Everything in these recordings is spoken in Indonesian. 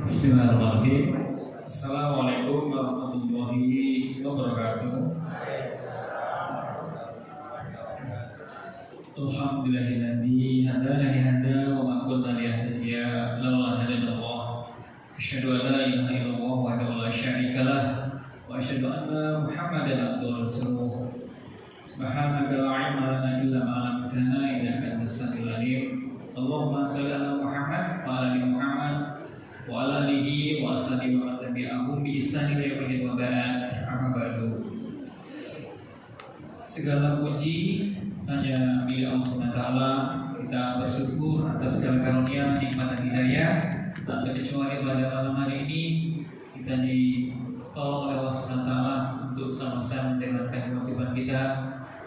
Bismillahirrahmanirrahim. Assalamualaikum warahmatullahi wabarakatuh. Alhamdulillahilladzi hadana li hada wa ma kunna linahtadiya laula hadanallah. Asyhadu an la ilaha illallah wahdahu la syarika lah wa asyhadu anna Muhammadan abduhu wa rasuluh. Subhanaka la ilma lana illa ma 'allamtana innaka antas samiul alim. Allahumma shalli ala Muhammad wa ala ali Muhammad wa ala alihi wa ashabihi wa tabi'ahum bi ihsan ila yaumil ba'd. Amma ba'du. Segala puji hanya milik Allah Subhanahu wa taala. Kita bersyukur atas segala karunia, nikmat dan hidayah. Tak terkecuali pada malam hari ini kita ditolong oleh Allah Subhanahu wa taala untuk sama-sama menjalankan kewajiban kita.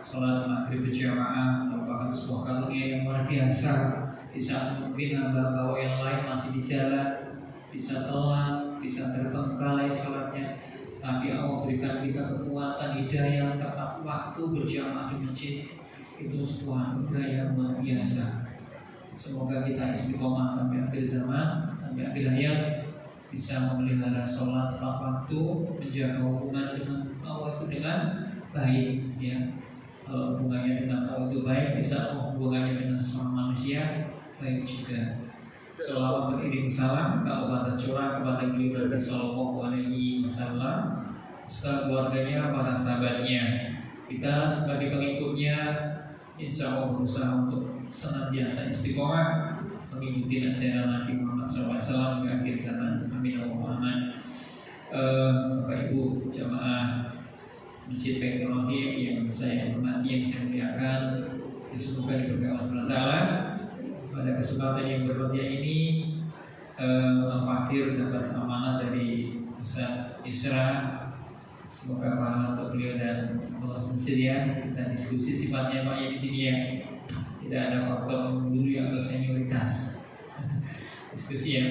Salat maghrib berjamaah merupakan sebuah karunia yang luar biasa. Di saat mungkin hamba-hamba yang lain masih di jalan, bisa telat, bisa terbengkalai sholatnya, tapi Allah berikan kita kekuatan hidayah tepat waktu berjamaah di masjid. Itu sebuah anugerah yang luar biasa. Semoga kita istiqomah sampai akhir zaman, sampai akhir hayat, bisa memelihara sholat tepat waktu, menjaga hubungan dengan Allah itu dengan baik, ya. Kalau hubungannya dengan Allah itu baik, bisa hubungannya dengan sesama manusia baik juga. Selawat beriring salam kalau tercurah kepada beliau Nabi Sallallahu Alaihi Wasallam, serta keluarganya, para sahabatnya. Kita sebagai pengikutnya, insya Allah berusaha untuk senantiasa istiqomah mengikuti ajaran Nabi Muhammad SAW hingga akhir zaman. Amin Allahumma. Bapak Ibu jamaah Masjid Baitur Rahim yang saya hormati, yang saya muliakan, semoga diberkahi Allah Subhanahu wa taala. Pada kesempatan yang berbahagia ini, Al-Fakir dapat amanah dari Ustaz Isra. Semoga pahala untuk beliau dan Allah bersedia. Kita diskusi sifatnya Pak ya di sini ya. Tidak ada faktor menggurui atau senioritas. Diskusi ya.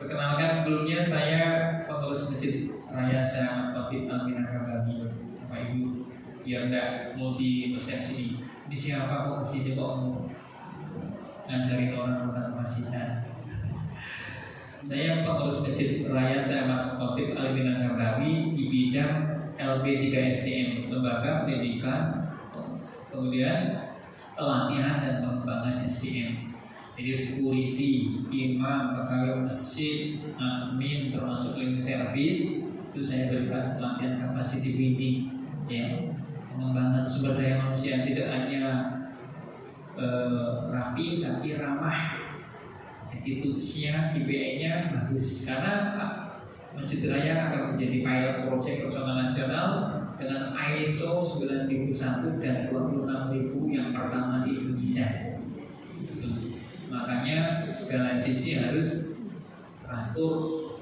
Perkenalkan sebelumnya, saya pengurus Masjid Raya Syekh Taufik Al-Minangkabau. Bapak Ibu, biar tidak multi persepsi. Ini siapa kok kesini kok mau ngajarin orang tentang masjidan. Saya pengurus Masjid Raya Syekh Taufik Al-Minangkabau di bidang LB3STM, Lembaga Pendidikan, kemudian pelatihan dan pengembangan SDM. Jadi security, imam, pegawai masjid, admin, termasuk cleaning service, itu saya berikan pelatihan capacity building, ya, pengembangan sumber daya manusia, tidak hanya rapi tapi ramah, attitude-nya, KPI-nya bagus. Karena Masjid Raya akan menjadi pilot project personal nasional dengan ISO 9001 dan 26000 yang pertama di Indonesia. Makanya segala sisi harus teratur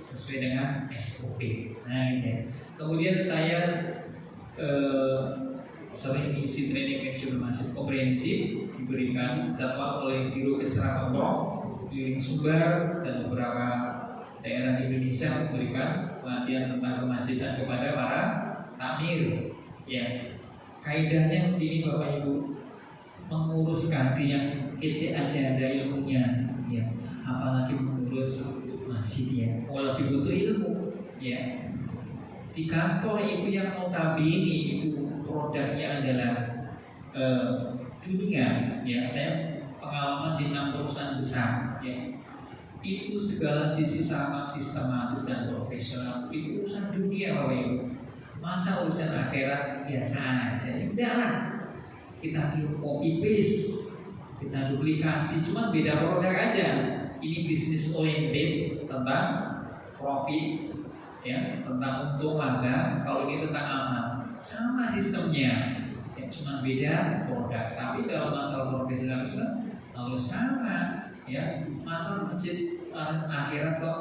sesuai dengan SOP. Nah, ini. Kemudian saya sering isi training manajemen masjid komprehensif, diberikan jadwal oleh Biro Kesra Pemprov, Keliling Sumbar dan beberapa daerah di Indonesia, memberikan pelatihan tentang kemasjidan kepada para takmir. Ya, kaidahnya begini Bapak Ibu, mengurus kadi yang itu aja ada ilmunya, ya, apalagi mengurus masjid ya, lebih butuh ilmu, ya. Di kantor itu yang notabene itu produknya adalah dunia, ya. Saya pengalaman di 6 perusahaan besar, ya. Itu segala sisi sangat sistematis dan profesional. Itu urusan dunia Bapak Ibu. Masa urusan akhirat biasa aja. Udahlah, kita copy paste, kita duplikasi, cuma beda produk aja. Ini bisnis oriented tentang profit, ya, tentang untung laba. Kalau ini tentang aman, sama sistemnya, ya, cuma beda produk. Tapi dalam masalah profesionalisme harus sama, ya. Masalah masjid akhirat kok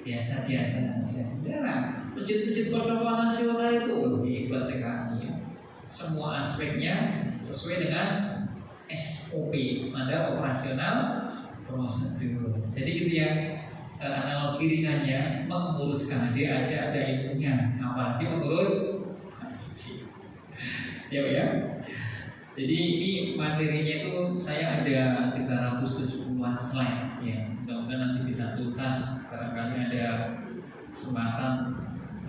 biasa-biasa saja. Udahlah, masjid-masjid berkembang nasional itu hebat sekali, ya. Semua aspeknya sesuai dengan SOP, standar operasional prosedur. Jadi gitu ya, analogi ringannya, mengurus KD aja ada ilmunya, apalagi mengurus masjid. Ya. Jadi ini materinya itu saya ada 370-an slide, ya. Mudah-mudahan semoga nanti bisa tuntas. Barangkali ada kesempatan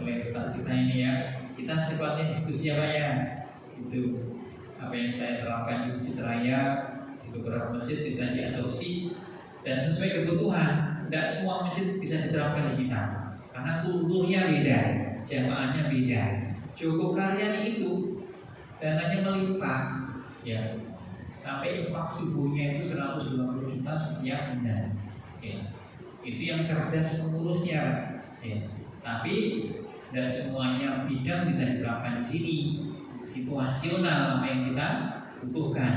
oleh Ustaz kita ini ya. Kita sifatnya diskusi apa ya? Itu apa yang saya terapkan di Masjid Raya, di beberapa masjid bisa diadopsi dan sesuai kebutuhan. Tidak semua masjid bisa diterapkan di kita, karena kulturnya beda, jamaahnya beda. Cukup kalian itu dananya melimpah, ya, sampai infak subuhnya itu 120 juta setiap bulan. Ya. Itu yang cerdas pengurusnya, ya. Tapi dan semuanya bidang bisa diterapkan di sini. Situasional apa yang kita butuhkan.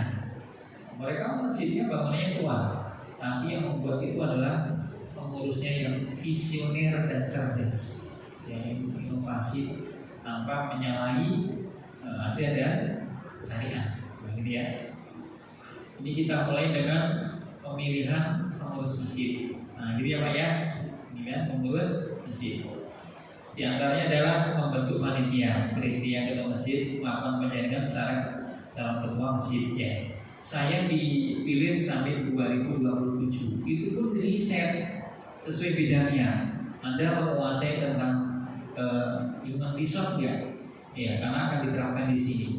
Mereka masjidnya bangunannya tua, tapi yang membuat itu adalah pengurusnya yang visioner dan cerdas, yang inovasi tanpa menyalahi adat dan syariat. Begitu ya. Ini kita mulai dengan pemilihan pengurus masjid. Nah, jadi apa ya? Pemilihan pengurus masjid. Di antaranya adalah membentuk panitia ketua masjid, melakukan penyelidikan secara calon ketua masjid ya. Saya dipilih sampai 2027. Itu pun riset sesuai bidangnya. Anda menguasai tentang human resource ya? Ya, karena akan diterapkan di sini.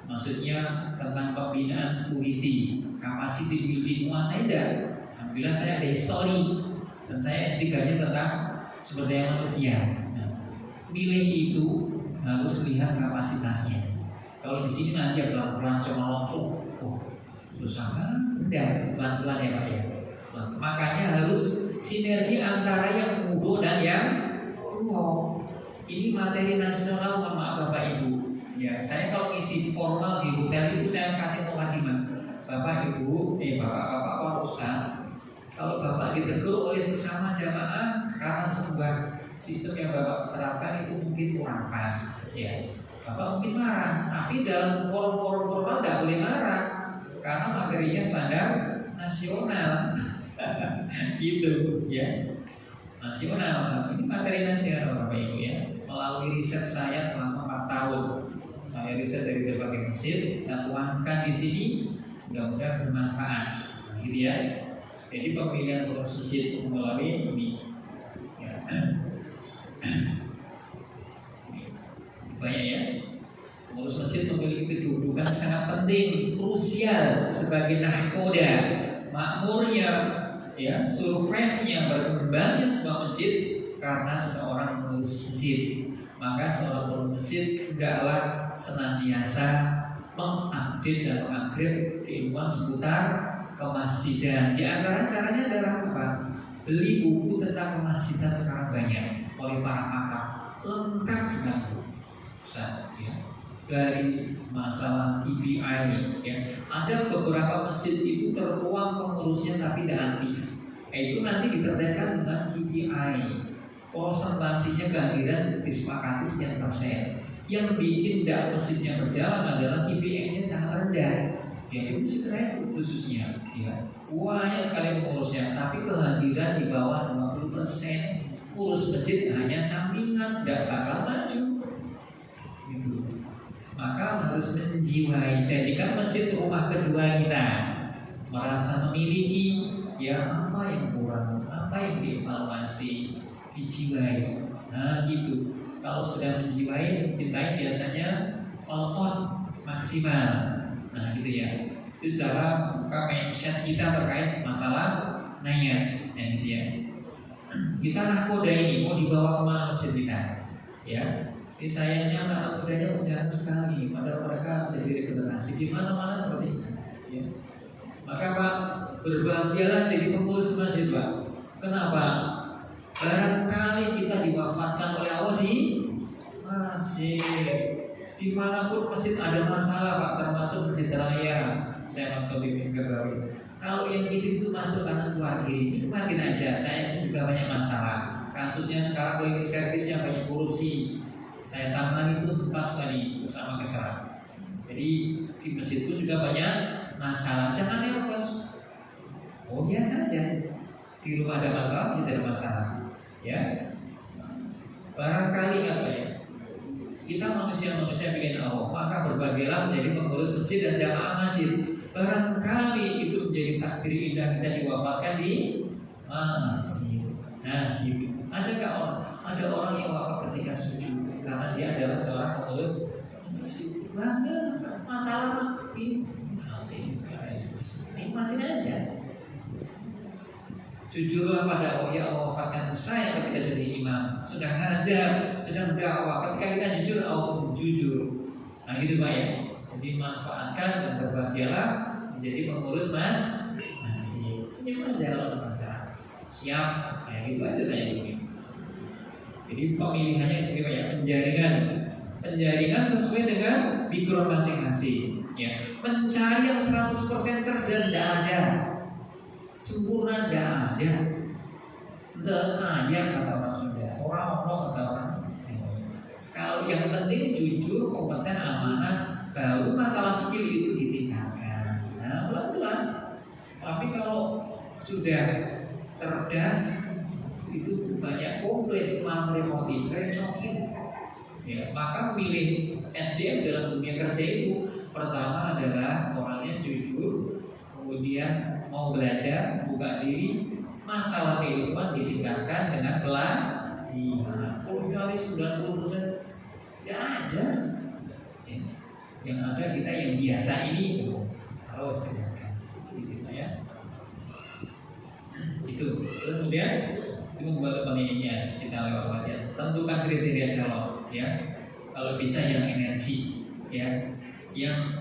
Maksudnya tentang pembinaan security, capacity building, menguasai tidak? Alhamdulillah saya ada histori dan saya S3-nya tentang sumber daya manusia. Milih itu harus lihat kapasitasnya. Kalau di sini nanti ada pelan cuma langsung, susah kan? Udah pelan-pelan ya Pak ya. Makanya harus sinergi antara yang muda dan yang tua. Ini materi nasional, maaf Bapak Ibu. Ya, saya kalau ngisi formal di hotel itu saya kasih mukadimah. Bapak Ibu, Bapak-bapak Pak Ustaz, kalau Bapak ditegur oleh sesama jamaah karena sebuah sistem yang Bapak terapkan itu mungkin kurang pas, ya. Bapak mungkin marah, tapi dalam forum-forum formal tidak boleh marah karena materinya standar nasional, gitu, ya. Nasional, ini materi nasional Bapak Ibu ya. Melalui riset saya selama 4 tahun, saya riset dari berbagai masjid, saya tuangkan di sini, mudah-mudahan bermanfaat, gitu ya. Jadi pemilihan pengurus masjid melalui ini. Ya. Banyak ya. Pengurus masjid memiliki kedudukan sangat penting, krusial sebagai nahkoda, makmurnya, ya, survivnya, berkembangnya sebuah masjid karena seorang pengurus masjid. Maka seorang pengurus masjid tidaklah senantiasa mengupdate dan mengupgrade keilmuan seputar kemasjidan. Di antara caranya adalah apa? Beli buku tentang kemasjidan sekarang banyak oleh para pakar, lengkap sekali. Ya. Dari masalah KPI, ya. Ada beberapa masjid itu tertuang pengurusnya tapi tidak aktif. Itu nanti ditertibkan dengan KPI. Presentasinya kehadiran disepakati sekian persen. Yang bikin tidak masjidnya berjalan adalah KPI-nya sangat rendah. Ya itu masjid raya khususnya, ya. Banyak sekali pengurusnya, tapi kehadiran di bawah 20%. Urus masjid hanya sampingan, tidak bakal maju. Gitu. Maka harus menjiwai, jadikan masjid rumah kedua kita. Merasa memiliki, ya apa yang kurang, apa yang dievaluasi, dijiwai. Nah gitu. Kalau sudah menjiwai, mencintai biasanya all-out maksimal. Nah gitu ya. Itu cara buka mindset kita terkait masalah nanya, gitu ya. Kita nahkoda ini mau dibawa kemana masjid kita, ya. Ini sayangnya anak mudanya jarang sekali, padahal mereka jadi regenerasi di mana-mana seperti itu. Ya. Maka Pak, berbahagialah jadi pengurus masjid Pak. Kenapa? Barangkali kita diwafatkan oleh Allah di masjid. Dimanapun masjid ada masalah Pak, termasuk masjid raya. Saya mau bimbing Gabawi. Kalau yang itu masuk karena keluarga ini makin aja. Saya juga banyak masalah. Kasusnya sekarang cleaning service-nya banyak korupsi. Saya tangani itu pas tadi bersama keserah. Jadi di masjid itu juga banyak masalah. Jangan nervous. Oh biasa saja. Di rumah ada masalah, tidak ada masalah. Ya. Barangkali apa ya? Kita manusia-manusia bikin Allah, maka berbagilah menjadi pengurus masjid dan jamaah masjid. Barangkali itu menjadi takdir indah kita diwafatkan di masih. Nah, gitu. Ada orang yang wafat ketika sujud karena dia adalah seorang pengurus. Banyak masalah nikmatin aja. Jujurlah pada Allah, ya Allah wafatkan saya ketika jadi imam, sedang ngajar, sedang dakwah. Ketika kita jujur, Allah pun jujur. Nah gitu Pak ya. Jadi manfaatkan dan berbahagialah menjadi pengurus masih. Senyum aja kalau ada masalah. Siap, ya gitu aja saya ingin. Jadi pemilihannya seperti ya, penjaringan sesuai dengan background masing-masing. Ya, mencari yang 100% cerdas tidak ada, sempurna tidak ada. Ayat kata orang Sunda, orang kata orang. Kalau yang penting jujur, kompeten, amanah, baru masalah skill itu ditingkatkan. Nah, pelan-pelan. Tapi kalau sudah cerdas, itu banyak komplain, merepoti, recokin. Ya, maka milih SDM dalam dunia kerja itu pertama adalah orangnya jujur, kemudian mau belajar, buka diri, masalah kehidupan ditingkatkan dengan pelatihan. Kualitas 90% ya ada. Ya. Yang ada kita yang biasa ini harus tingkatkan, gitu ya. Itu kemudian itu membuat penelitian kita lewat ya. Tentukan kriteria calon. Ya, kalau bisa yang energi, ya, yang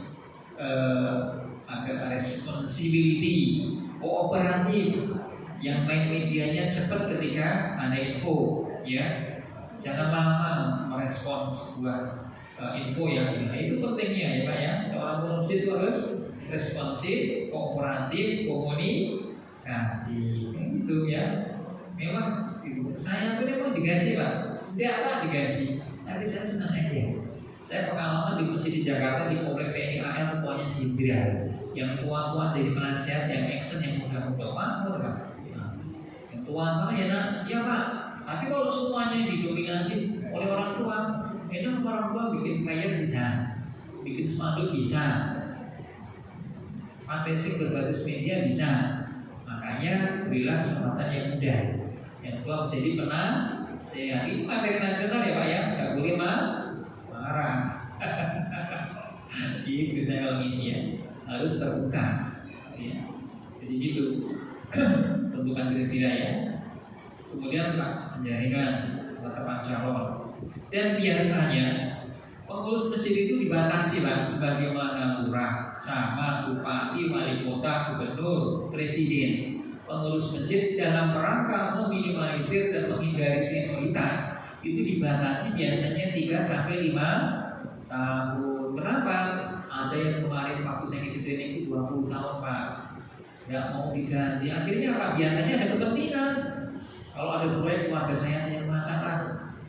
agak responsibility, kooperatif, yang main medianya cepat ketika ada info, ya, jangan lama merespon sebuah info yang itu pentingnya ya Pak ya. Seorang pengurus itu harus responsif, kooperatif, komunikatif, gitu ya. Memang itu. Saya tuh memang digaji Pak, tidak apa digaji. Tapi saya senang aja. Saya pengalaman di masjid di Jakarta di komplek TNI AL ketuanya jenderal, yang tua-tua jadi penasihat, yang action, yang muda-muda makmur Pak. Yang tua-tua ya nak siapa? Tapi kalau semuanya didominasi oleh orang tua, enak orang tua bikin flyer bisa, bikin spanduk bisa, fundraising berbasis media bisa. Makanya berilah kesempatan yang muda, yang tua menjadi penasehat. Itu materi nasional ya Pak ya, nggak boleh marah. Gitu saya kalau ngisi ya, harus terbuka. Ya. Jadi gitu, tentukan kriteria ya. Kemudian penjaringan penetapan calon. Dan biasanya pengurus masjid itu dibatasi Pak, sebagaimana lurah, camat, bupati, wali kota, gubernur, presiden. Pengurus masjid dalam rangka meminimalisir dan menghindari senioritas itu dibatasi biasanya 3 sampai 5 tahun. Kenapa? Ada yang kemarin waktu saya ngisi training itu 20 tahun Pak, nggak mau diganti. Akhirnya Pak, biasanya ada kepentingan. Kalau ada proyek keluarga saya masalah.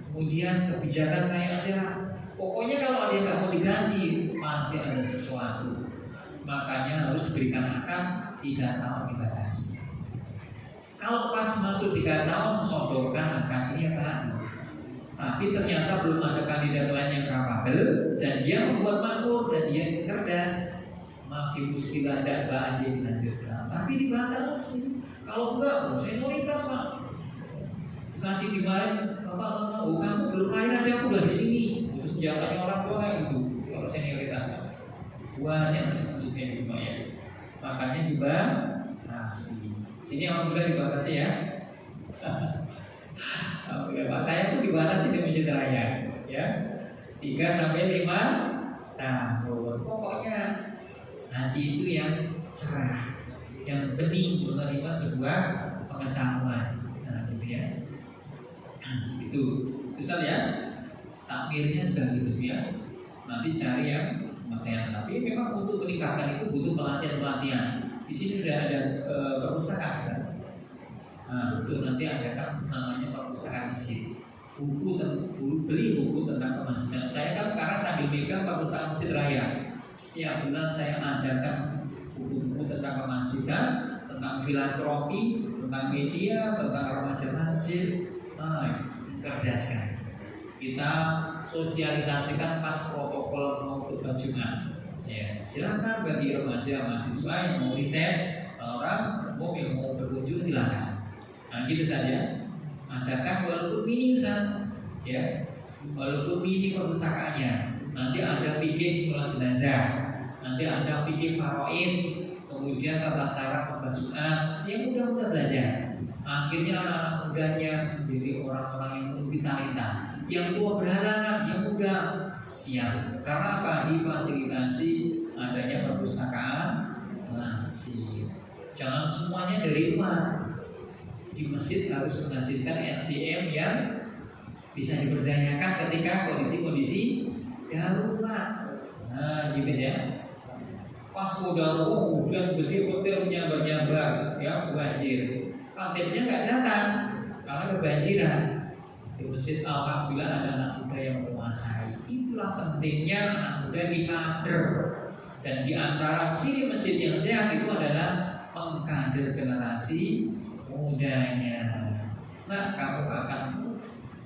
Kemudian kebijakan saya aja. Pokoknya kalau ada yang nggak mau diganti, pasti ada sesuatu. Makanya harus diberikan akad 3 tahun dibatasi. Kalau pas masuk 3 tahun, sodorkan akad ini apa? Tapi ternyata belum ada kandidat lain yang kapabel dan dia membuat makmur dan dia cerdas. Makin muskilah tidak aja dilanjutkan. Tapi dibatasi. Kalau enggak, senioritas Pak. Kasih kemarin, Bapak, oh kamu belum kaya aja aku udah di sini. Terus jawabannya orang tua kayak gitu. Kalau senioritas Pak, banyak maksudnya di ya. Makanya dibatasi. Sini alhamdulillah dibatasi ya. Alhamdulillah Pak, saya pun dibatasi di Masjid Raya, ya. 3 sampai 5 tahun. Pokoknya hati itu yang cerah, yang bening menerima sebuah pengetahuan. Nah, gitu ya. Itu bisa ya. Takmirnya sudah gitu ya. Nanti cari yang materi. Tapi memang untuk meningkatkan itu butuh pelatihan. Di sini sudah ada perpustakaan kan? Nah, betul, nanti ada kan namanya perpustakaan di sini. Beli buku tentang kemasjidan. Saya kan sekarang sambil megang perpustakaan Masjid Raya. Setiap bulan saya adakan buku-buku tentang kemasjidan, tentang filantropi, tentang media, tentang remaja masjid. Cerdaskan. Kita sosialisasikan pas protokol mau khutbah Jumat. Ya, silakan bagi remaja mahasiswa yang mau riset, orang mau yang mau berkunjung silakan. Nah, gitu saja. Adakan walaupun mini Ustaz, ya, walaupun mini perpustakaannya. Nanti ada fikih sholat jenazah, nanti ada fikih faraid, kemudian tata cara pembajuan, yang mudah-mudah belajar. Akhirnya anak-anak mudanya menjadi orang-orang yang multitalenta, yang tua berhalangan, yang muda siap. Karena apa? Difasilitasi adanya perpustakaan masjid. Jangan semuanya dari luar. Di masjid harus menghasilkan SDM yang bisa diberdayakan ketika kondisi-kondisi darurat. Nah, gitu ya. Pas udah hujan gede petir nyambar-nyambar, ya banjir. Khatibnya nggak datang karena kebanjiran. Di masjid alhamdulillah ada anak muda yang menguasai. Itulah pentingnya anak muda dikader. Dan di antara ciri masjid yang sehat itu adalah mengkader generasi mudanya. Nah, kamu akan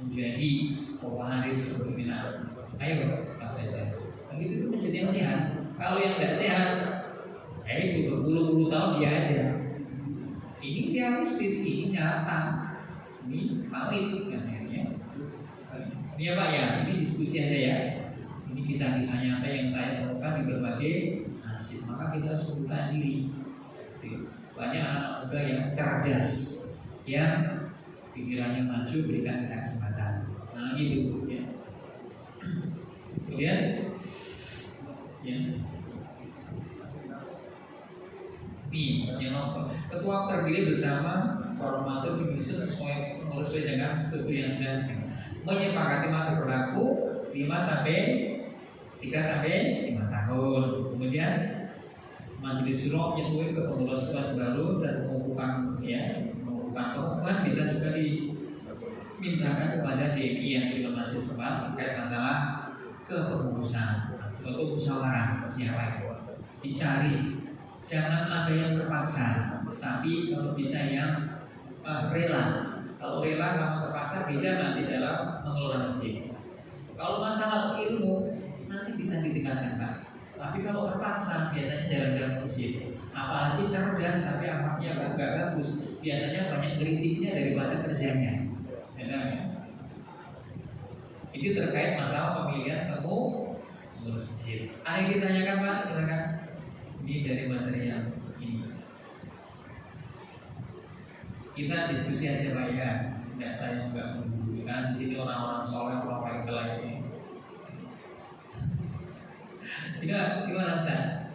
menjadi pewaris pembinaan. Ayo, kita belajar. Begitu itu masjid yang sehat. Kalau yang tidak sehat, itu berpuluh-puluh tahun dia aja. Ini realistis, ini nyata, ini valid, ya. Ini ya Pak ya, ini diskusi aja ya. Ini kisah-kisah nyata yang saya temukan di berbagai masjid. Maka kita harus membuka diri. Banyak anak muda yang cerdas, yang pikirannya maju, berikan kita kesempatan. Nah gitu ya. Kemudian ya. Nih, yang ketua terpilih bersama formatur menyusun sesuai dengan struktur yang sudah menyepakati masa berlaku 3 sampai 5 tahun. Kemudian Majelis Syuro menyetujui kepengurusan baru dan pengukuhan bisa juga dimintakan kepada DPI yang diplomasi setempat terkait masalah kepengurusan atau musyawarah siapa itu dicari. Jangan ada yang terpaksa, tapi kalau bisa yang rela. Kalau rela sama terpaksa beda nanti dalam mengelola masjid. Kalau masalah ilmu nanti bisa ditingkatkan Pak. Tapi kalau terpaksa biasanya jalan-jalan masjid. Apalagi cerdas tapi akhlaknya nggak bagus, biasanya banyak kritiknya daripada kerjanya. Ya. Ini terkait masalah pemilihan pengurus masjid. Ada yang ditanyakan Pak? Silakan. Ini dari materi yang ini. Kita diskusi aja Pak ya. Nggak saya nggak mendudukan di sini orang-orang soleh, orang paling ini. Gimana Ustaz?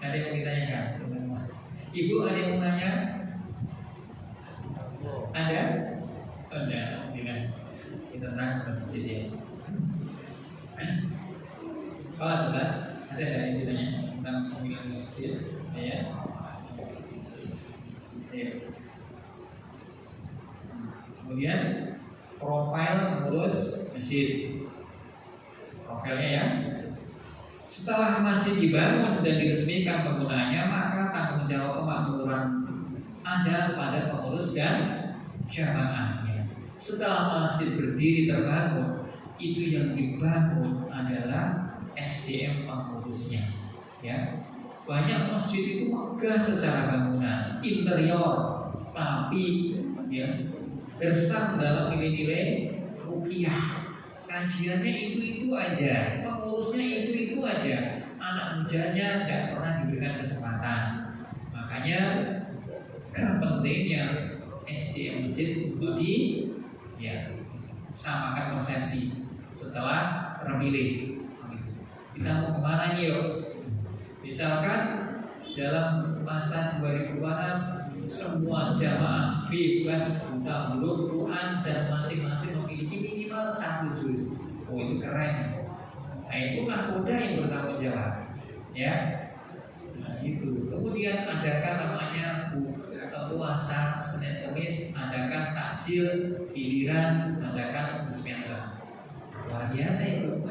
Ada yang mau ditanyakan? Ibu ada yang mau tanya? Ada? Ada. Tidak. Kita tentang masjid. Kalau Ustaz, ada yang ditanya tentang pemilihan masjid? Ya. Kemudian profil pengurus masjid. Profilnya ya. Setelah masjid dibangun dan diresmikan penggunanya, maka tanggung jawab pemakmuran ada pada pengurus dan jamaahnya. Setelah masjid berdiri terbangun, itu yang dibangun adalah SDM pengurusnya. Ya, banyak masjid itu megah secara bangunan, interior, tapi ya gersang dalam nilai-nilai rukiah. Kajiannya itu aja, pengurusnya itu aja, anak mudanya nggak pernah diberikan kesempatan. Makanya pentingnya SDM masjid untuk samakan persepsi setelah terpilih. Kita mau kemana nih yuk? Misalkan dalam masa 2006 semua jamaah bebas buka mulut Quran dan masing-masing memiliki minimal 1 juz. Oh itu keren. Nah itu kan udah yang bertanggung jawab, ya. Nah itu. Kemudian adakan namanya puasa Senin Kamis, adakan takjil, giliran, adakan dispenser. Luar biasa itu,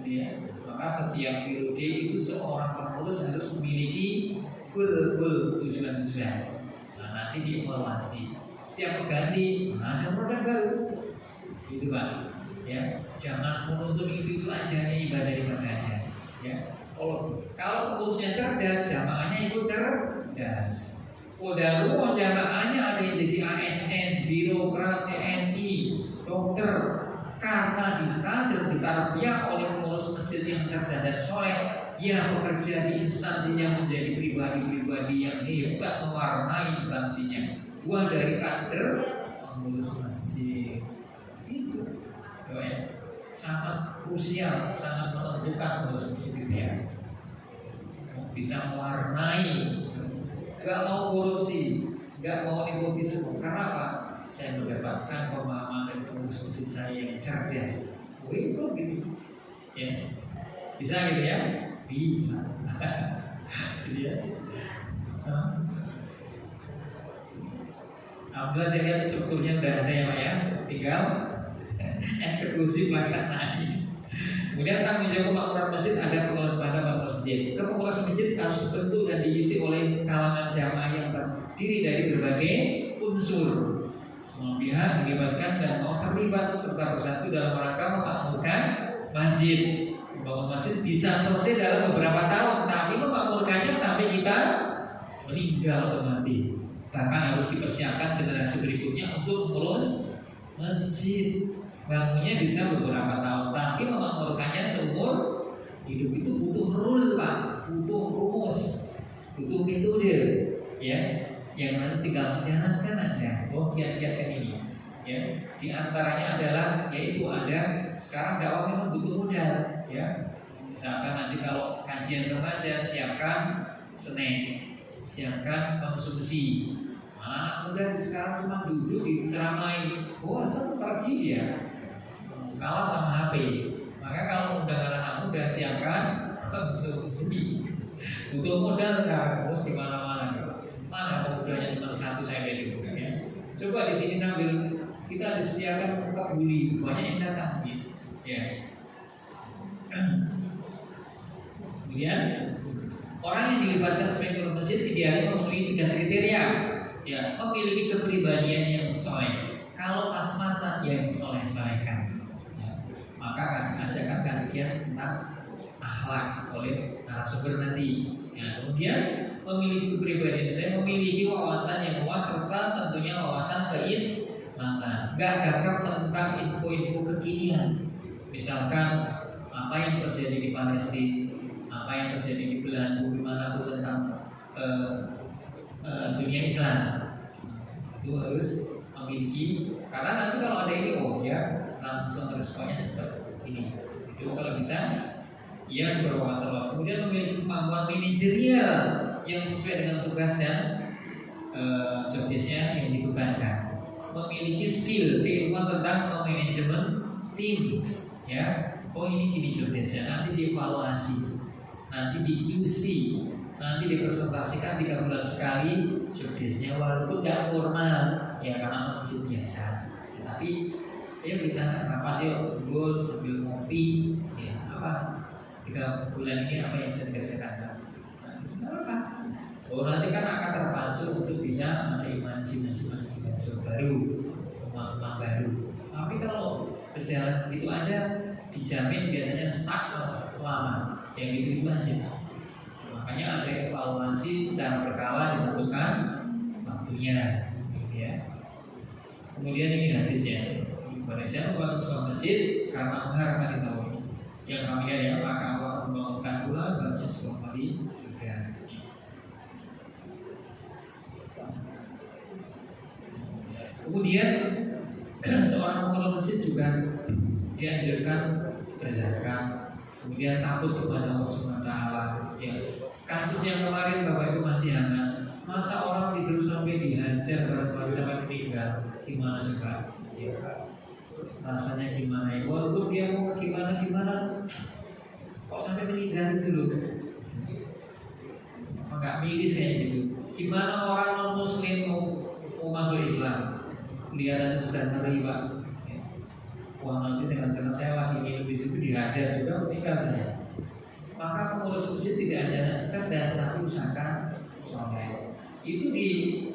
gitu ya. Maka setiap periode itu seorang pengurus harus memiliki goal tujuan-tujuan. Nanti dievaluasi setiap ganti ada produk baru gitu Pak ya, jangan menuntut itu aja nih ibadah aja ya. Kalau pengurusnya cerdas, jamaahnya ikut cerdas. Kodarwo jamaahnya ada yang jadi ASN, birokrat, TNI, dokter, karena ditarbiyah oleh pengurus masjid yang cerdas dan soleh, yang bekerja di instansinya menjadi pribadi-pribadi yang hebat mewarnai instansinya. Buah dari kader pengurus masjid itu, ya, sangat krusial, sangat menentukan pengurus masjid itu ya. Bisa mewarnai, nggak mau korupsi, nggak mau nepotisme. Karena apa? Saya mendapatkan pemahaman dari pengurus masjid saya yang cerdas. Wih, kok gitu? Ya, bisa gitu ya? Bisa. Gitu ya. Alhamdulillah saya lihat strukturnya udah ada ya Pak ya. Tinggal eksekusi pelaksanaannya. Kemudian tanggung jawab kemakmuran masjid ada pengelola pengurus masjid. Kepengurusan masjid harus dibentuk dan diisi oleh kalangan jamaah yang terdiri dari berbagai unsur. Semua pihak dilibatkan dan mau terlibat serta bersatu dalam rangka memakmurkan masjid. Membangun masjid bisa selesai dalam beberapa tahun, tapi memakmurkannya sampai kita meninggal atau mati. Bahkan harus dipersiapkan generasi berikutnya untuk mengurus masjid. Bangunnya bisa beberapa tahun, tapi memakmurkannya seumur hidup. Itu butuh rule Pak, butuh rumus, butuh metode, ya. Yang nanti tinggal menjalankan aja. Oh, kiat-kiat ini, ya. Di antaranya adalah, yaitu ada sekarang dakwah memang butuh modal, ya. Misalkan nanti kalau kajian remaja, siapkan snack, siapkan konsumsi. Anak muda sekarang cuma duduk di ceramai, oh satu pergi dia, kalah sama HP. Maka kalau undangan anak muda siapkan konsumsi. Butuh modal kan, terus di mana-mana. Mana mudanya cuma satu saya beli bukan ya. Coba di sini sambil kita disediakan kebuli, banyak yang datang gitu. Ya. Kemudian orang yang dilibatkan sebagai masjid idealnya memenuhi 3 kriteria. Ya, memiliki kepribadian yang soleh. Kalau pas-pasan yang soleh-solehkan, ya, maka akan diajarkan kajian tentang akhlak oleh narasumber nanti. Ya, kemudian memiliki kepribadian, saya memiliki wawasan yang luas serta tentunya wawasan keislaman. Gak gagap tentang info-info kekinian. Misalkan apa yang terjadi di Palestina, apa yang terjadi di belahan bumi manapun tentang dunia Islam, itu harus memiliki. Karena nanti kalau ada ini, oh ya langsung responnya seperti ini. Itu kalau bisa, ia berwawasan luas. Kemudian memiliki kemampuan manajerial yang sesuai dengan tugas dan job desk-nya yang dibebankan. Memiliki skill, keilmuan tentang manajemen tim, ya. Oh ini gini job desk-nya, nanti dievaluasi, nanti di QC, nanti dipresentasikan 3 bulan sekali job desk-nya, walaupun tidak formal ya karena masih biasa. Tapi ayo kita rapat yuk, ngobrol sambil ngopi, ya apa 3 bulan ini apa yang bisa dikerjakan? Nah, apa? Oh nanti kan akan terpacu untuk bisa imajinasi baru, rumah baru. Tapi kalau berjalan begitu aja, dijamin biasanya stuck lama. Yang gitu aja. Makanya ada evaluasi secara berkala ditentukan waktunya, gitu ya. Kemudian ini hadisnya, Indonesia membangun sebuah masjid karena mengharapkan itu. Yang kami ya maka Allah membangunkan pula banyak sebuah kali juga. Kemudian seorang pengelola masjid juga dianjurkan berzakat, kemudian takut kepada Allah SWT. Ya. Kasus yang kemarin Bapak Ibu masih hangat. Masa orang tidur sampai dihajar baru sampai meninggal, gimana coba? Ya. Rasanya gimana ya? Walaupun dia mau ke gimana, kok sampai meninggal itu loh? Enggak milis kayak gitu. Gimana orang non Muslim mau masuk Islam? Kelihatannya sudah ngeri Pak. Wah nanti saya lagi minum di situ dihajar juga meninggal saya. Maka pengurus masjid tidak hanya cerdas tapi usahakan soleh. Itu di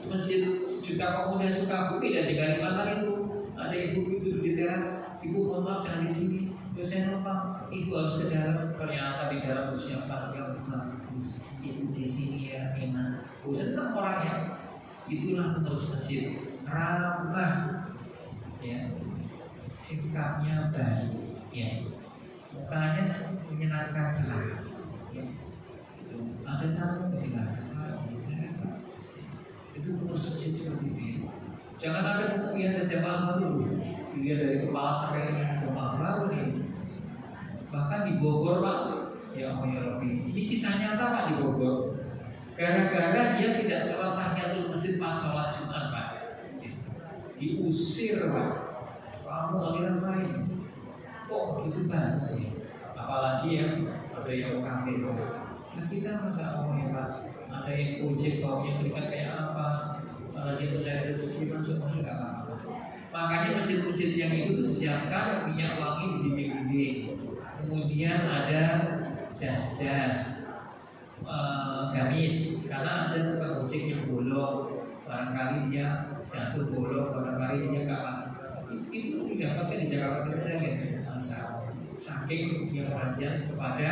masjid Sejuta Pemuda Sukabumi dan di Kalimantan itu ada ibu duduk di teras, ibu mohon maaf jangan di sini. Terus saya numpang, ibu harus ke dalam. Ternyata di dalam bersiapkan yang bagus. Ibu di sini ya enak. Senang orangnya. itulah pengurus masjid, ramah, ya, sikapnya baik, ya, mukanya menyenangkan sekali, ya. Itu ada tamu silakan, itu pengurus masjid seperti itu. Jangan ada pengujian jamaah baru, dilihat dari kepala sampai jamaah baru nih. Bahkan di Bogor Pak, ya Allah ya Rabbi, ini kisah nyata Pak di Bogor. Gara-gara dia tidak sholat tahiyatul masjid pas sholat Jumat Pak, diusir Pak. Kamu aliran lain, kok begitu banyak ya? Apalagi yang ada yang kafir. Nah kita masa Allah ya Pak, ada yang ujib baunya terikat kayak apa? Apalagi mencari rezeki masuk nggak apa-apa. Makanya masjid-masjid yang itu disiapkan minyak wangi di dinding-dinding. Kemudian ada jas-jas, gamis, karena ada tukang ojek yang bolong, barangkali dia jatuh bolong, barangkali dia kalah. Itu didapatkan di Jakarta saja ya, saking dia perhatian kepada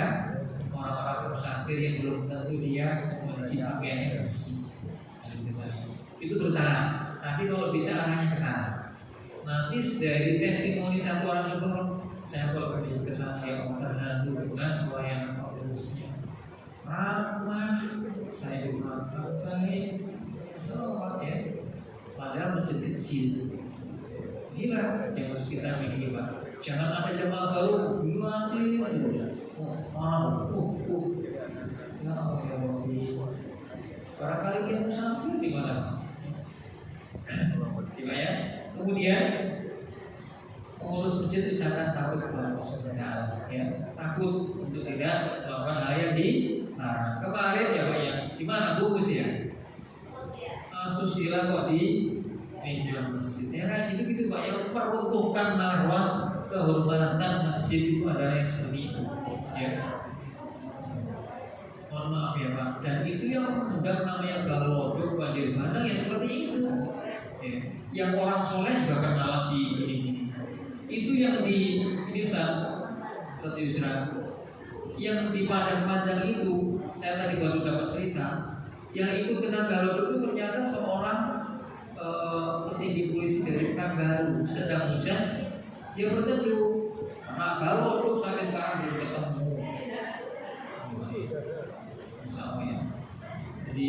orang-orang musafir yang belum tentu dia kondisi pakaiannya bersih. Itu bertahan, tapi kalau bisa arahnya ke sana. Nanti dari testimoni satu orang syukur, saya kalau pergi ke sana ya Allah terharu dengan pelayanan organisasinya. Ramah, saya dimanfaatkan, selamat ya. Padahal masih kecil. Inilah yang harus kita miliki Pak. Jangan ada jamaah baru mati aja. Ya Allah ya Rabbi. Barangkali dia musafir di mana? Ya. Kemudian pengurus masjid misalkan takut kepada Allah SWT, ya, takut untuk tidak melakukan hal yang dilarang. Kemarin ya Pak ya, di mana bungkus ya? Susila kok di meja masjid. Ya kayak gitu-gitu Pak, yang peruntukan marwah kehormatan masjid itu adalah yang seperti itu. Ya. Mohon maaf ya Pak. Dan itu yang mengundang namanya galodok, banjir bandang ya seperti itu. Ya. Yang orang soleh juga kenal di ini. Itu yang di ini Ustaz, yang di Padang Panjang itu, saya tadi baru dapat cerita, yang itu kena galodok itu ternyata seorang petinggi polisi dari Pekanbaru sedang hujan, dia berteduh. Nah galodok sampai sekarang belum ketemu. Misalnya, ya. Jadi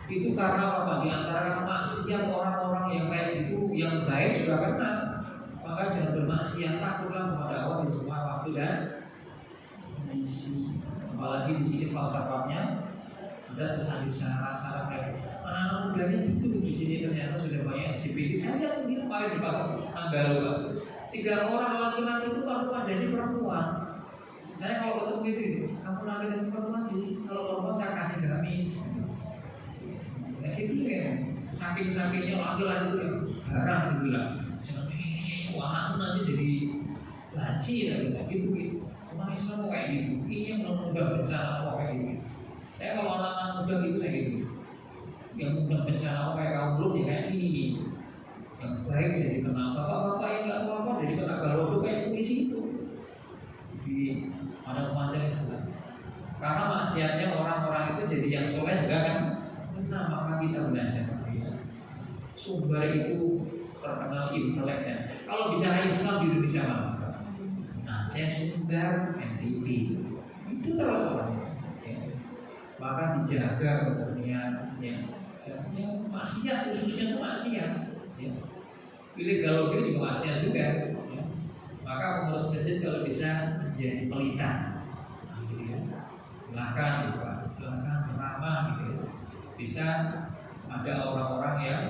itu karena apa? Di antara maksiat orang-orang yang kayak gitu, yang baik juga kena. Maka jangan bermaksiat, takutlah kepada Allah di semua waktu dan kondisi. Apalagi di sini falsafahnya ada kesan syarat-syarat kayak anak-anak mudanya itu di sini ternyata sudah banyak LGBT. Saya lihat di kemarin di tanggal 3 orang laki-laki itu kalau jadi perempuan. Saya kalau ketemu itu, kamu laki-laki perempuan sih, kalau perempuan saya kasih gamis. Ya gitu ya, saking-sakingnya laki-laki itu yang garang gitu lah. Jangan anakmu nanti jadi laci ya gitu. Orang Islam kok kayak gitu, ini yang mudah bencana kok kayak gitu. Saya kalau anak-anak muda gitu kayak gitu, yang mudah bencana kayak kaum belum ya kayak ini nih. Yang baik jadi kena bapak-bapak yang nggak apa-apa jadi kena galodok kayak polisi itu di Padang Panjang itu. Karena maksiatnya orang-orang itu jadi yang soleh juga kan. Nah maka kita belajar sumber itu terkenal inteleknya. Kalau bicara Islam di Indonesia mana? Aceh, Sunda, NTB itu terus orangnya. Ya. Maka dijaga kebernian, ya. Maksiat khususnya itu maksiat. Ya. Pilih kalau pilih juga maksiat juga. Ya. Maka pengurus masjid kalau bisa menjadi pelita. Silahkan, silahkan ramah gitu. Bisa ada orang-orang yang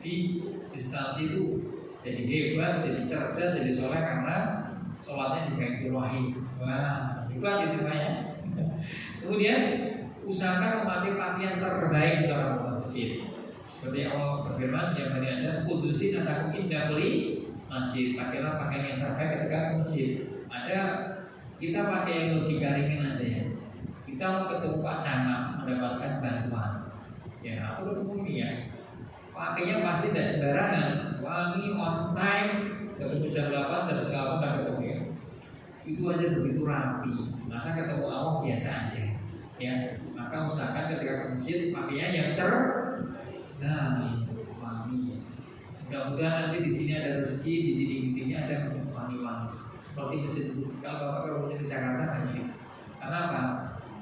di instansi itu jadi hebat, jadi cerdas, jadi soleh karena sholatnya diganti wahid. Wah, hebat itu namanya. Kemudian usahakan memakai pakaian terbaik seorang masjid. Seperti Allah berfirman, yang tadi ada kudusin ataku indah beli masjid. Pakailah pakaian yang terbaik ketika ke masjid. Ada kita pakai yang lebih garingin aja ya. Kita mau ketemu Pak Camat mendapatkan bantuan. Ya, atau ketemu ini ya. Pakainya pasti tidak sembarangan, wangi, on time, ketemu jam 8, jam setengah 8 dan ketemu ya. Itu aja begitu rapi. Masa ketemu Allah biasa aja. Ya, maka usahakan ketika ke masjid pakainya yang Nah, wangi. Mudah-mudahan nanti di sini ada rezeki, di dinding-dindingnya ada wangi-wangi. Seperti masjid. Kalau bapak kalau punya di Jakarta banyak. Karena apa?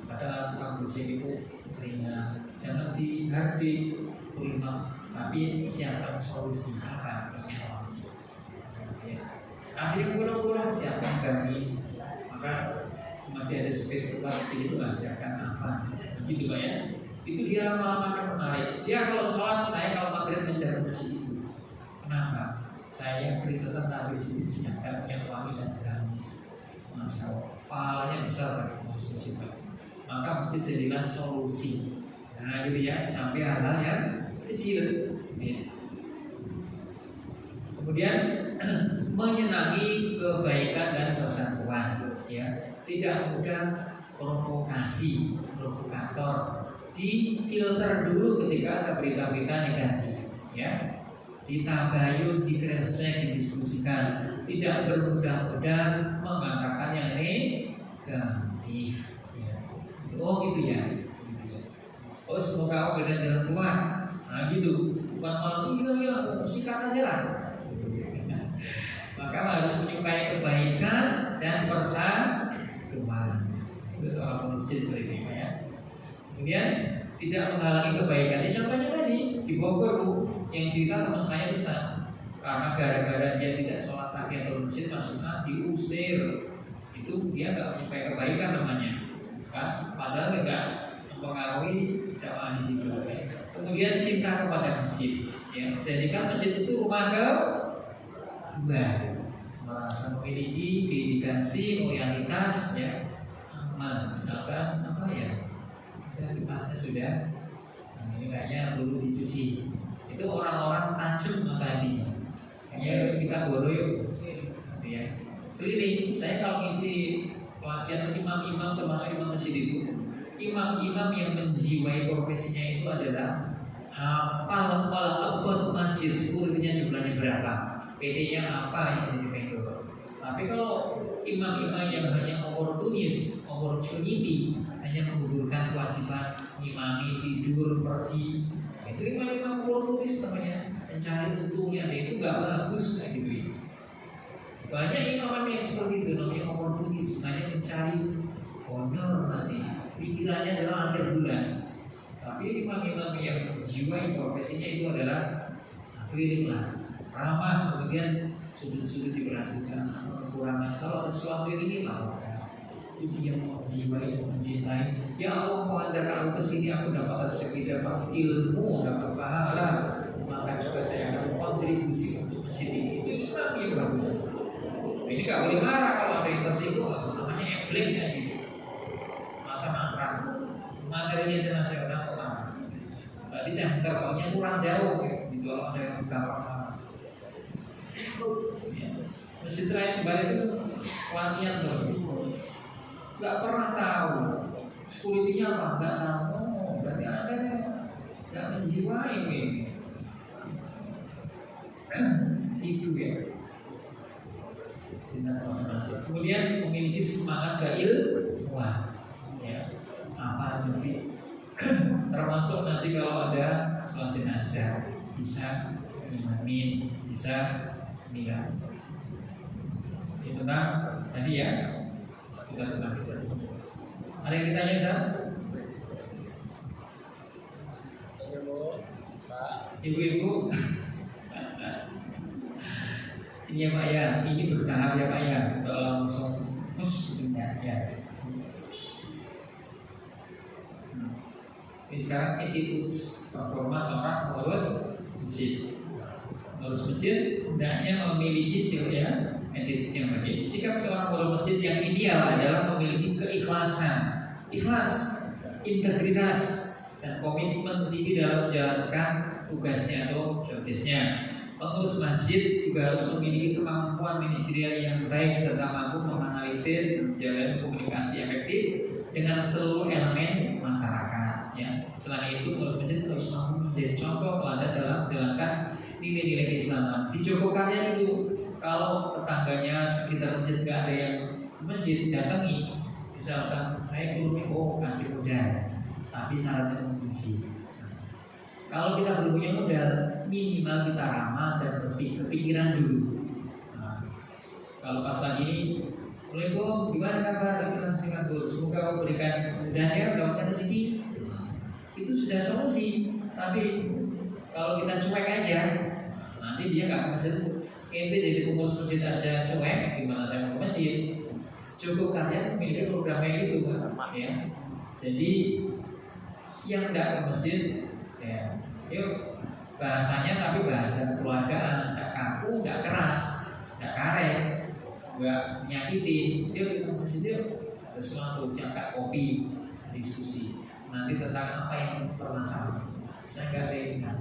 Padahal tukang gojek itu ringan. Jangan dihardik kurima, tapi siapkan solusi apa? Akhirnya pulang-pulang siapkan gamis, maka masih ada space tempat itu lah siapkan apa? Gitu Pak ya. Itu dia lama-lama akan menarik. Dia kalau sholat, saya kalau maghrib mengejar masjid itu. Kenapa? Saya keringetan habis di sini siapkan yang wangi dan gamis. Masya Allah, pahalanya besar bagi masjid. Maka masjid jadilah solusi. Nah gitu ya, sampai hal-hal yang kecil. Kemudian menyenangi kebaikan dan persatuan, ya. Tidak mudah provokasi, provokator. Difilter dulu ketika ada berita-berita negatif, ya. Ditabayun, dikresek, didiskusikan. Tidak bermudah-mudah mengatakan yang negatif. Ya. Oh gitu ya. Oh semoga aku beda jalan keluar. Nah gitu. Bukan malah iya sikat aja lah. Maka harus menyukai kebaikan dan persatuan. Itu seorang manusia seperti ini ya. Kemudian tidak menghalangi kebaikannya. Contohnya tadi di Bogor Bu, yang cerita teman saya Ustaz, karena gara-gara dia tidak sholat tahiyat atau masjid maksudnya diusir. Itu dia nggak menyukai kebaikan namanya, kan? Padahal nggak mempengaruhi jamaah di situ. Ya. Kemudian cinta kepada masjid, ya. Jadikan masjid itu rumah kedua, merasa memiliki dedikasi, loyalitas, ya. Aman, misalkan apa ya? Kipasnya sudah, nah, ini kayaknya perlu dicuci. Itu orang-orang tajam tadi. Kayaknya kita borong yuk, ya. Keliling. Saya kalau ngisi pelatihan imam-imam termasuk imam masjid itu, imam-imam yang menjiwai profesinya itu adalah hafal abad masjid, sekuritinya jumlahnya berapa, PD-nya apa yang dipegang. Tapi kalau imam-imam yang hanya opportunis, opportunity, hanya menggugurkan kewajiban imami, tidur, pergi, itu imam-imam opportunis namanya, mencari untungnya, itu nggak bagus kayak gitu ya. Banyak imam yang seperti itu namanya opportunis, hanya mencari honor nanti, pikirannya adalah akhir bulan. Tapi imam-imam yang jiwa profesinya itu adalah keliling lah, ramah, kemudian sudut-sudut diperhatikan, kekurangan. Kalau ada sesuatu ini lah, itu dia menjiwai, mencintai. Ya Allah, mau antarkan aku ke sini, aku dapat rezeki, dapat ilmu, dapat pahala, maka juga saya akan kontribusi untuk masjid ini. Itu imam yang bagus. Ini nggak boleh marah kalau ada yang tersinggung, namanya ebliknya gitu. Masa marah, materinya jangan saya udah kok marah. Berarti jangan terbangnya kurang jauh, gitu. Kalau ada yang gampang. Masjid Raya Sumbar itu latihan terus. Gak pernah tahu sekuritinya apa, gak tahu. Berarti Anda gak menjiwai ini. Itu ya. Kemudian memiliki semangat keilmuan. Ya. Apa jadi? Termasuk nanti kalau ada sholat jenazah bisa imamin, bisa tidak. Itu kan tadi ya. Kita tenang saja. Ada yang ditanya Ustaz? Ibu-ibu. Ini ya Pak ya, ini bertahap ya Pak ya. Untuk langsung sebentar ya. Ini sekarang attitude performa seorang pengurus masjid. Pengurus masjid hendaknya memiliki sikapnya. Yang baik. Sikap seorang pengurus masjid yang ideal adalah memiliki keikhlasan, ikhlas, integritas, dan komitmen tinggi dalam menjalankan tugasnya atau jobdesknya. Pengurus masjid juga harus memiliki kemampuan manajerial yang baik serta mampu menganalisis dan menjalin komunikasi efektif dengan seluruh elemen masyarakat. Ya. Selain itu, pengurus masjid harus mampu menjadi contoh teladan dalam menjalankan nilai-nilai keislaman. Di Jogokarya itu, kalau tetangganya sekitar masjid gak ada yang ke masjid, datangi, misalkan saya kurang kasih modal, tapi syaratnya masjid. Kalau kita belum punya modal, minimal kita ramah dan berpikiran dulu. Nah, kalau pas lagi, Assalamualaikum, gimana kabar? Kita Singapura, semoga Allah berikan kemudahan dalam rezeki. Itu sudah solusi. Tapi kalau kita cuek aja, nanti dia nggak ke masjid. Ente jadi pengurus masjid aja cuek, gimana saya mau ke masjid? Cukup kalian memiliki program kayak gitu, Pak. Ya. Jadi yang nggak ke masjid, ya, yuk bahasanya tapi bahasa keluargaan, nggak kaku, nggak keras, nggak karet, nggak nyakitin. Yuk kita ke masjid yuk. Ada sesuatu siapkan kopi, diskusi. Nanti tentang apa yang bermasalah. Saya nggak ada.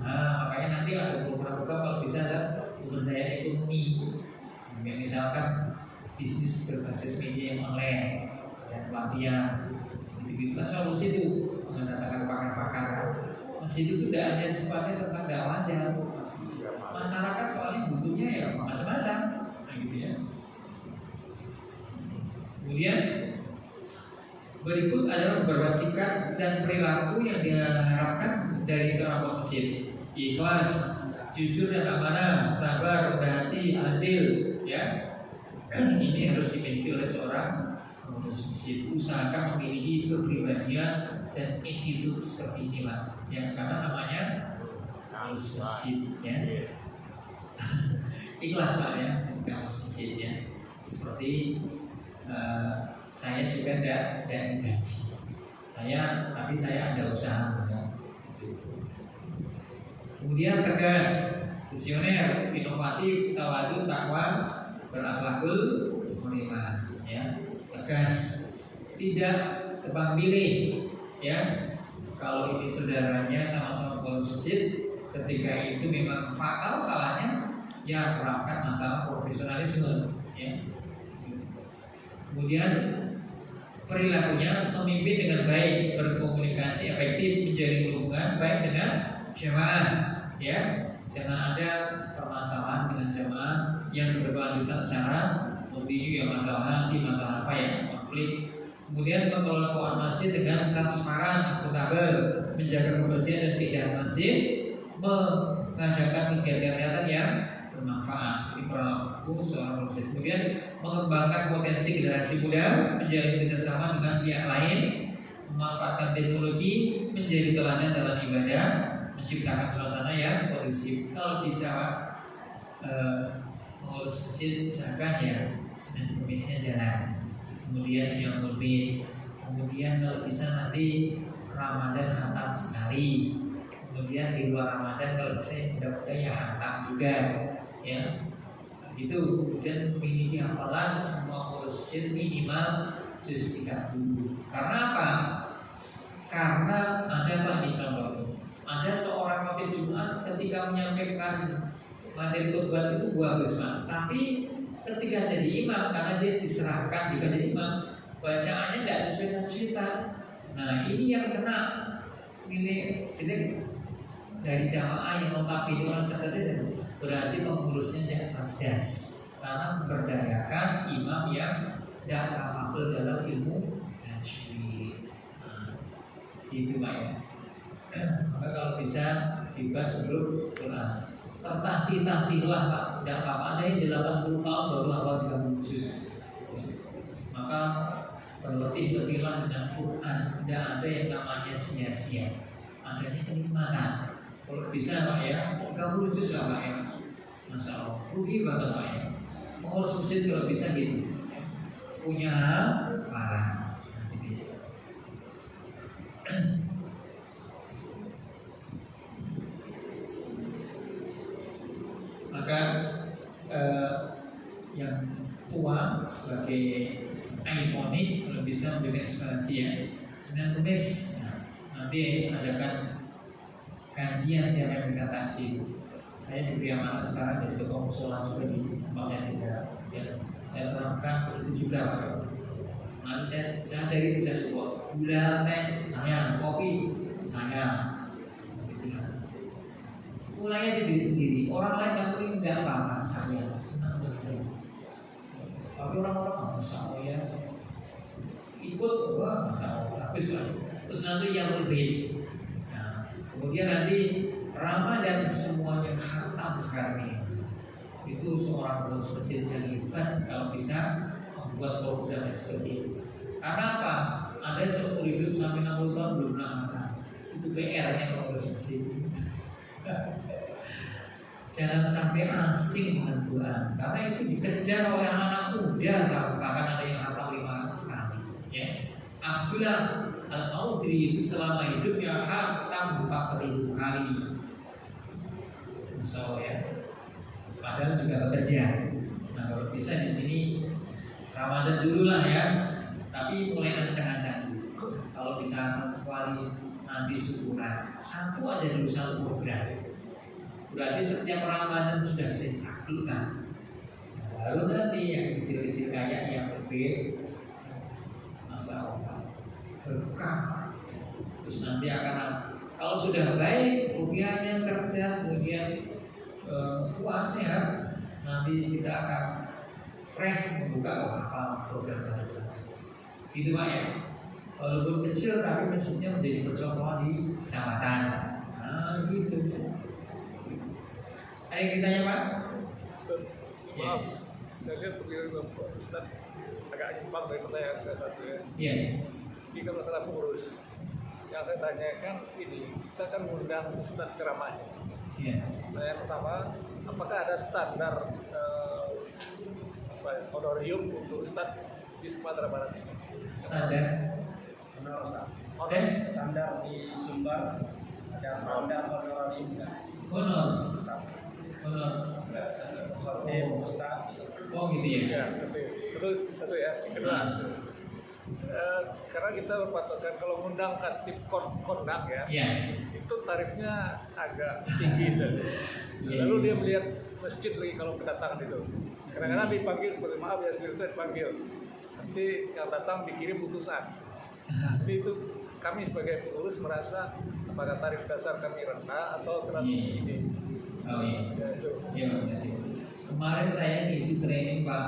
Makanya nanti ada program-program kalau bisa ada pemberdayaan ekonomi. Misalkan bisnis berbasis media yang online, ya, pelatihan. Itu kan solusi itu mendatangkan pakar-pakar. Masih itu tidak hanya sifatnya tentang dakwah saja. Masyarakat soalnya butuhnya ya macam-macam, gitu ya. Kemudian berikut adalah beberapa sikap dan perilaku yang diharapkan dari seorang masjid. Ikhlas, jujur dan amanah, sabar, rendah hati, adil, ya. Ini harus dimiliki oleh seorang pengurus masjid. Usahakan memiliki kepribadian dan attitude seperti inilah, ya, karena namanya pengurus masjid, ya. Ikhlas lah ya, pengurus masjid, ya. Seperti saya juga tidak gaji. Tapi saya ada usaha, ya. Kemudian tegas, visioner, inovatif, tawadu, takwa, berakhlakul karimah, ya. Tegas, tidak tebang pilih, ya. Kalau ini saudaranya sama-sama pengurus masjid, ketika itu memang fatal salahnya, ya terapkan masalah profesionalisme, ya. Kemudian perilakunya memimpin dengan baik, berkomunikasi efektif, menjalin hubungan baik dengan jamaah, ya. Jangan ada permasalahan dengan jamaah yang berkelanjutan secara kontinu, ya, masalah hati, masalah apa ya, konflik. Kemudian mengelola keuangan masjid dengan transparan, akuntabel, menjaga kebersihan dan keindahan masjid, mengadakan kegiatan-kegiatan yang bermanfaat. Ini perilaku seorang masjid. Kemudian mengembangkan potensi generasi muda, menjalin kerjasama dengan pihak lain, memanfaatkan teknologi, menjadi teladan dalam ibadah, menciptakan suasana yang kondusif. Kalau bisa mengurus masjid, misalkan ya Senin Kemisnya jalan, kemudian yang lebih, kemudian kalau bisa nanti Ramadan hantam sekali, kemudian di luar Ramadan kalau bisa mudah-mudahan ya hantam juga, ya. Itu kemudian memiliki hafalan semua pengurus masjid minimal juz 30. Karena apa? Karena ada Pak di contoh. Ada seorang khotib Jumat ketika menyampaikan materi khutbah itu bagus, Pak. Tapi ketika jadi imam, karena dia diserahkan jika jadi imam, bacaannya tidak sesuai dengan cerita. Nah, ini yang kena. Ini jadi dari jamaah yang notabene orang cerdas, berarti pengurusnya tidak cerdas karena memberdayakan imam yang tidak kapabel dalam ilmu tajwid. Itu Pak, ya. Maka kalau bisa dibahas sebelum Quran. Tertatih-tatihlah Pak, tidak apa-apa. Ada yang 80 tahun baru hafal 30 juz. Maka berletih-letihlah dengan Quran. Tidak ada yang namanya sia-sia. Adanya kenikmatan. Kalau bisa Pak, ya, 30 juz lah Pak, ya. Masya Allah, rugi banget Pak, ya. Pengurus masjid kalau bisa gitu, punya larang. Maka yang tua sebagai ikonik kalau bisa memberikan inspirasi, ya. Senin Kemis nanti adakan kajian siapa yang memberikan takjil. Saya diberi amanah sekarang jadi ketua musola juga di tempat saya tinggal, ya. Saya terapkan itu juga Pak. Nanti saya cari bisa support gula, teh, saya, kopi, saya. Mulai aja diri sendiri. Orang lain kan ini nggak apa-apa, saya senang dengan. Tapi orang-orang Masya Allah, ya, ikut, wah Masya Allah, habis lah. Terus nanti yang lebih. Nah, kemudian nanti Ramadan semuanya hatam sekarang ini. Itu seorang pengurus masjid yang hebat kalau bisa membuat program yang seperti itu. Karena apa? Ada yang seumur hidup sampai 60 tahun belum pernah makan. Itu PR-nya pengurus masjid. Jangan sampai asing dengan Quran, karena itu dikejar oleh anak muda. Bahkan ada yang hafal 5 kali. Ya. Abdullah Al-Audri itu selama hidupnya hatam 40.000 kali. Masya Allah ya. Padahal juga bekerja. Nah kalau bisa di sini Ramadan dulu lah ya. Tapi mulai ancang-ancang. Kalau bisa sekali nanti syukuran. Satu aja dulu, satu program. Berarti setiap Ramadan sudah bisa ditaklukkan. Baru nanti yang kecil-kecil kayak yang berbeda, Masya Allah, berkah. Terus nanti akan, kalau sudah baik, rupiahnya cerdas, kemudian kuat sehat, nanti kita akan fresh membuka apa program baru. Gitu Pak ya. Walaupun kecil tapi maksudnya menjadi percontohan di kecamatan. Nah gitu. Ayo kita tanya Pak. Ustaz, maaf, saya lihat beliau Bapak Ustaz agak nyimpang dari pertanyaan saya satu ya. Iya. Ini kan masalah pengurus. Yang saya tanyakan ini, kita kan mengundang Ustaz ceramahnya. Iya. Yang pertama, apakah ada standar honorium untuk Ustaz di Sumatera Barat ini? Standar. Honor Standar di Sumbar ada standar honorarium kan? Honor. Ustaz, Honor. khotib, ustaz. Oh gitu ya. Ya, betul satu ya. Yang kedua, karena kita berpatokan kalau mengundang katib kondak ya, Iya. itu tarifnya agak tinggi saja. Lalu dia melihat masjid lagi kalau kedatangan itu. Kadang-kadang dipanggil seperti maaf ya, saya dipanggil. Nanti yang datang dikirim utusan. Jadi itu kami sebagai pengurus merasa apakah tarif dasar kami rendah atau terlalu tinggi. Oh iya. Ya, itu. Ya, terima kasih. Kemarin saya ngisi training Pak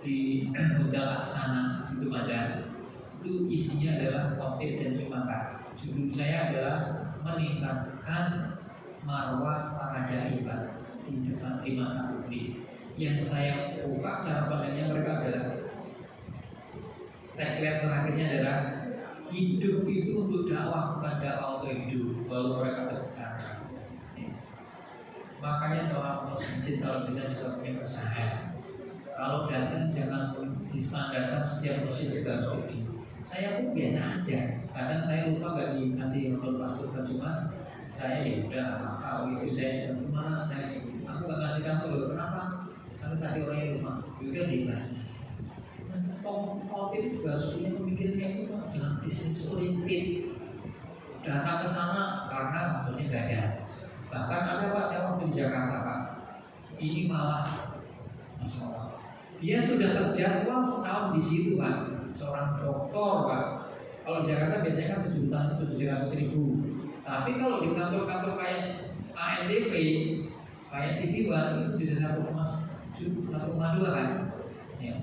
di Hotel Aksana itu Medan. Itu isinya adalah khotib dan imam Pak. Judul saya adalah meningkatkan marwah para dai Pak di depan mata publik. Yang saya buka cara pandangnya mereka adalah tagline terakhirnya adalah hidup itu untuk dakwah, bukan dakwah untuk hidup. Lalu mereka terbuka. Makanya seorang pengurus masjid kalau bisa juga punya usaha. Kalau datang jangan distandarkan setiap masjid juga harus begitu. Saya pun biasa aja. Kadang saya lupa nggak dikasih nomor paspor cuma saya ya udah apa istri saya sudah kemana aku nggak kasih kamu loh kenapa? Karena tadi orangnya lupa. Udah dikasih. Khotib juga harus punya pemikiran yang itu, jangan bisnis oriented. Datang ke sana karena maksudnya nggak ada. Bahkan ada Pak, saya waktu di Jakarta Pak, ini malah Masya Allah, dia sudah terjadwal setahun di situ Pak, seorang doktor Pak. Kalau di Jakarta biasanya kan 700.000, tapi kalau di kantor-kantor kayak ANTV, kayak TV One itu bisa 1,2 kan? Ya.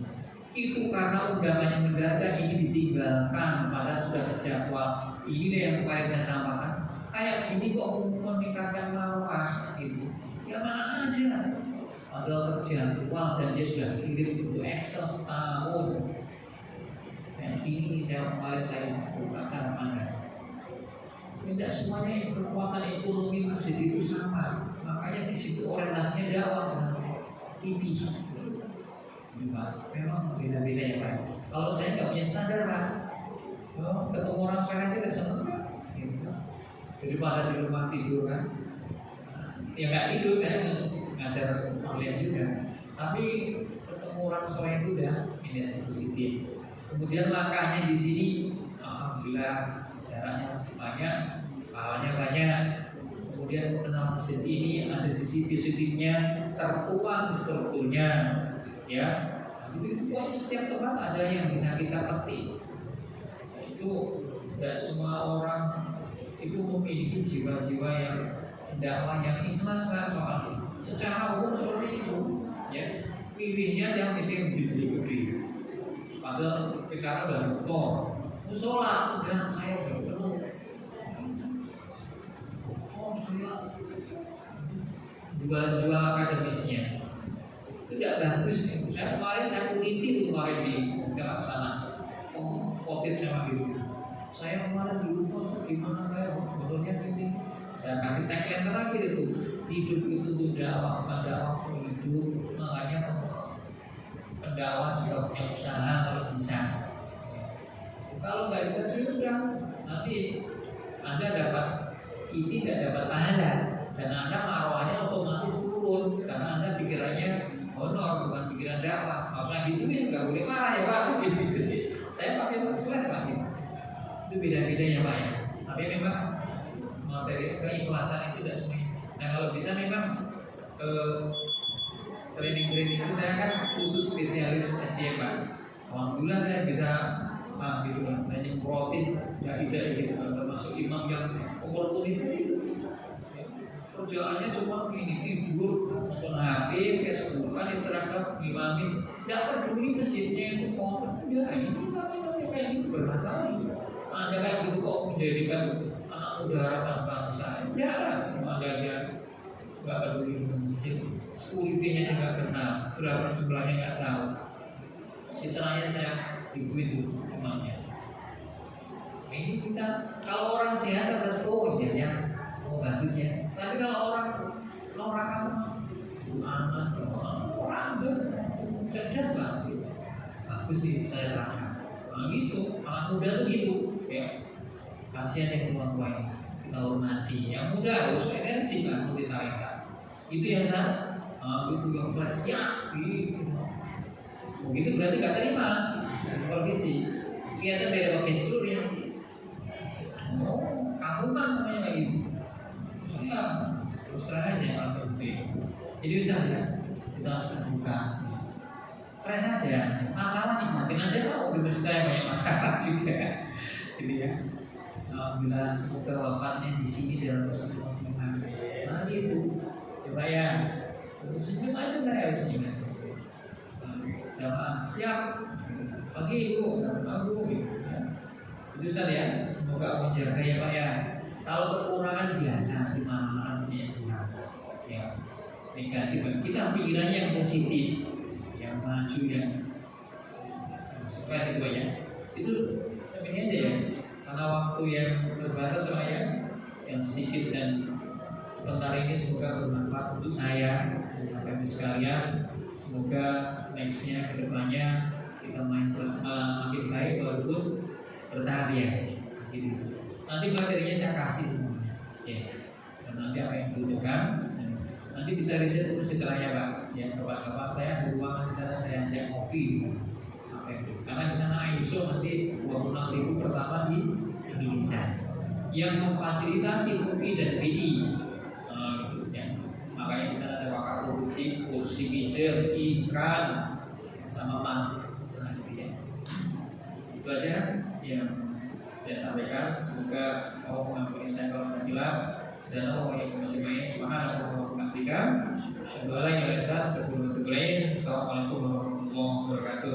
Itu karena undangannya mendadak, ini ditinggalkan, padahal sudah terjadwal. Ini yang kemarin saya sampaikan. Kayak gini kok meningkatkan marwah gitu. Ya mana aja. Padahal terjadwal dan dia sudah kirim untuk Excel setahun. Kayak gini saya kemarin saya buka cara pandang. Tidak semuanya kekuatan ekonomi masjid itu sama. Makanya di situ orientasinya dakwah sama TV. Juga memang beda-beda ya Pak. Kalau saya nggak punya standar Pak, ketemu orang saya aja nggak seneng kan? Gitu kan? Daripada di rumah tidur kan? Ya nggak tidur, saya ngajar kalian juga. Tapi ketemu orang soleh itu udah ini positif. Kemudian langkahnya di sini, alhamdulillah jaraknya banyak, pahalanya banyak. Kemudian kenal masjid ini ada sisi positifnya, tertuang strukturnya. Ya, itu setiap tempat ada yang bisa kita petik. Itu tidak semua orang itu memiliki jiwa-jiwa yang dakwah yang ikhlas kan soal secara umum seperti itu. Ya, pilihnya yang mesti gede-gede. Padahal sekarang udah doktor, sholat udah saya udah penuh. Oh saya jual akademisnya. Itu tidak bagus. Saya kuliti itu kemarin di dalam sana, khotib sama gitu. Saya kemarin dulu Ustaz gimana saya bodohnya ini. Saya kasih tagline terakhir itu, hidup itu untuk dakwah, bukan dakwah untuk hidup. Makanya pendakwah juga punya usaha kalau bisa. Kalau nggak dikasih udah, nanti Anda dapat ini nggak dapat pahala dan Anda marwahnya otomatis turun karena Anda pikirannya honor bukan pikiran dakwah. Maksudnya gitu kan nggak boleh marah ya Pak. Saya pakai slide Pak. Itu beda-beda ya Pak ya. Tapi memang materi keikhlasan itu tidak semuanya. Nah kalau bisa memang training itu saya kan khusus spesialis SDM Pak. Alhamdulillah saya bisa gitu kan, training protein dari gitu kan, termasuk imam yang oportunis itu. Kerjaannya cuma gini, tidur, nonton HP, Facebookan, Instagram, imamin. Tidak peduli masjidnya itu kotor, ya ini kayak gitu bermasalah. Anda kayak gitu kok menjadikan anak muda harapan bangsa. Ya, Anda aja nggak peduli dengan masjid. Security-nya juga kenal, berapa jumlahnya nggak tahu. Citranya saya itu imamnya. Ini kita kalau orang sehat atas ya, bagus ya. Tapi kalau orang anak orang cerdas lah, bagus sih saya terangkan. Nah gitu, anak muda tuh gitu, ya. Kasihan yang tua ini, kita hormati. Yang muda harus energi kan, ditarik. Itu yang saya, itu yang kelas siap, gitu. Begitu berarti gak terima supervisi. Kelihatan beda gestur yang kamu kan namanya kayak gitu. Ya, terus terang aja kalau terbukti. Jadi bisa ya, kita harus terbuka. Fresh aja, masalah nikmatin aja lah. Universitas yang banyak masalah juga, gitu ya. Alhamdulillah semoga wafatnya di sini dalam persetujuan Tuhan. Nah gitu, coba ya, senyum aja saya harus senyum aja. Jamaah siap, pagi ibu, aku gitu ya. Itu saja, semoga menjaga ya Pak ya. Kalau kekurangan biasa di mana-mana punya kurang, ya negatif. Kita pikirannya yang positif, yang maju, yang sukses itu ya. Itu sebenarnya aja ya. Karena waktu yang terbatas saya, yang sedikit dan sebentar ini semoga bermanfaat untuk saya dan Bapak Ibu sekalian. Semoga nextnya kedepannya kita makin baik walaupun bertahap ya. Gitu. Nanti materinya saya kasih semuanya, ya. Dan nanti apa yang dibutuhkan, nanti bisa riset terus setelahnya Pak. Ya, Bapak-bapak saya di ruangan di sana saya ajak kopi. Karena di sana ISO nanti 26.000 pertama di Indonesia yang memfasilitasi kopi dan BI. Gitu, ya. Makanya di sana ada wakaf produktif, kursi meja, ikan, sama pan. Nah, gitu ya. Itu aja yang saya sampaikan. Semoga Allah mengampuni saya kalau ada hilang dan Allah yang masing-masing subhanahu wa ta'ala. Assalamualaikum warahmatullahi wabarakatuh.